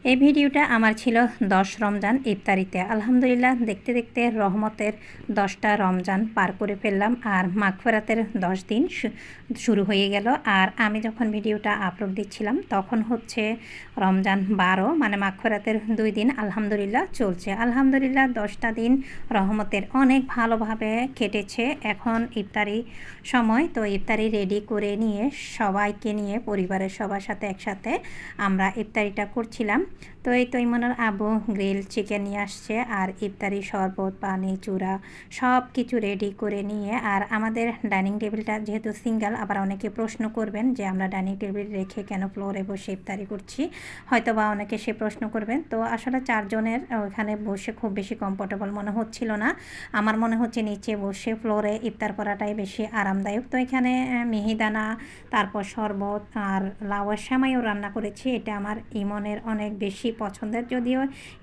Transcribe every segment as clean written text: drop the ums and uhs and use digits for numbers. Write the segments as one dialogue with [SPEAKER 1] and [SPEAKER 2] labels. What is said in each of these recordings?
[SPEAKER 1] এই ভিডিওটা আমার ছিল 10 রমজান ইফতারিতে। আলহামদুলিল্লাহ দেখতে দেখতে রহমতের 10টা রমজান পার করে ফেললাম আর মাগফিরাতের 10 দিন শুরু হয়ে গেল। আর আমি যখন ভিডিওটা আপলোড দিচ্ছিলাম তখন হচ্ছে রমজান 12, মানে মাগফিরাতের 2 দিন আলহামদুলিল্লাহ চলছে। আলহামদুলিল্লাহ 10টা দিন রহমতের অনেক ভালোভাবে কেটেছে। এখন ইফতারি সময়, তো ইফতারি রেডি করে নিয়ে সবাইকে নিয়ে পরিবারের সবার সাথে একসাথে আমরা ইফতারিটা করছিলাম। তো এই তো ইমনের আব্বু গ্রিল চিকেন নিয়ে আসছে আর ইফতারি শরবত, পানি, চূড়া সব কিছু রেডি করে নিয়ে, আর আমাদের ডাইনিং টেবিলটা যেহেতু সিঙ্গেল, আবার অনেকে প্রশ্ন করবেন যে আমরা ডাইনিং টেবিল রেখে কেন ফ্লোরে বসে ইফতারি করছি, হয়তো বা অনেকে সে প্রশ্ন করবেন। তো আসলে 4 জনের ওখানে বসে খুব বেশি কমফোর্টেবল মনে হচ্ছিল না। আমার মনে হচ্ছে নিচে বসে ফ্লোরে ইফতার করাটাই বেশি আরামদায়ক। তো এখানে মিহিদানা, তারপর শরবত আর লাউয়ের সেমাইও রান্না করেছি। এটা আমার ইমনের অনেক বেশি পছন্দের, যদিও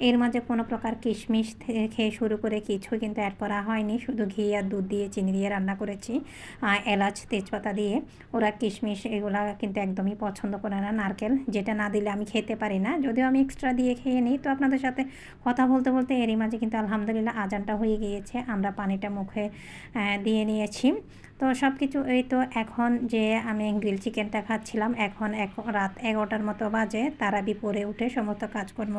[SPEAKER 1] এর মাঝে কোনো প্রকার কিশমিশ থেকে শুরু করে কিছু কিন্তু অ্যাড করা হয়নি, শুধু ঘি আর দুধ দিয়ে চিনি দিয়ে রান্না করেছি, এলাচ তেজপাতা দিয়ে। ওরা কিশমিশ এগুলা কিন্তু একদমই পছন্দ করে না, নারকেল যেটা না দিলে আমি খেতে পারি না, যদিও আমি এক্সট্রা দিয়ে খেয়ে নিই। তো আপনাদের সাথে কথা বলতে বলতে এরই মাঝে কিন্তু আলহামদুলিল্লাহ আজানটা হয়ে গিয়েছে, আমরা পানিটা মুখে দিয়ে নিয়েছি। তো সব কিছু এই তো এখন যে আমি গ্রিল চিকেনটা খাচ্ছিলাম, এখন রাত 11টার মতো বাজে। তারাবি পরে উঠে সমস্ত কাজকর্ম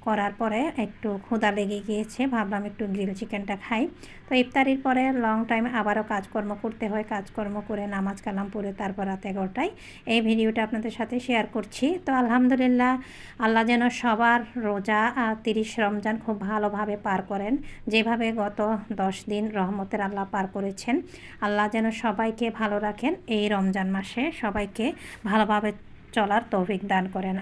[SPEAKER 1] করার পরে একটু ক্ষুধা লেগে গিয়েছে, ভাবলাম একটু গ্রিল চিকেনটা খাই। তো ইফতারির পরে লং টাইম আবারও কাজকর্ম করতে হয়, কাজকর্ম করে নামাজ কালাম পড়ে তারপর রাত 11টায় এই ভিডিওটা আপনাদের সাথে শেয়ার করছি। তো আলহামদুলিল্লাহ আল্লাহ যেন সবার রোজা 30 রমজান খুব ভালোভাবে পার করেন, যেভাবে গত 10 দিন রহমতের আল্লাহ পার করেছেন। আল্লাহ যেন সবাইকে ভালো রাখেন, এই রমজান মাসে সবাইকে ভালোভাবে চলার তৌফিক দান করেন।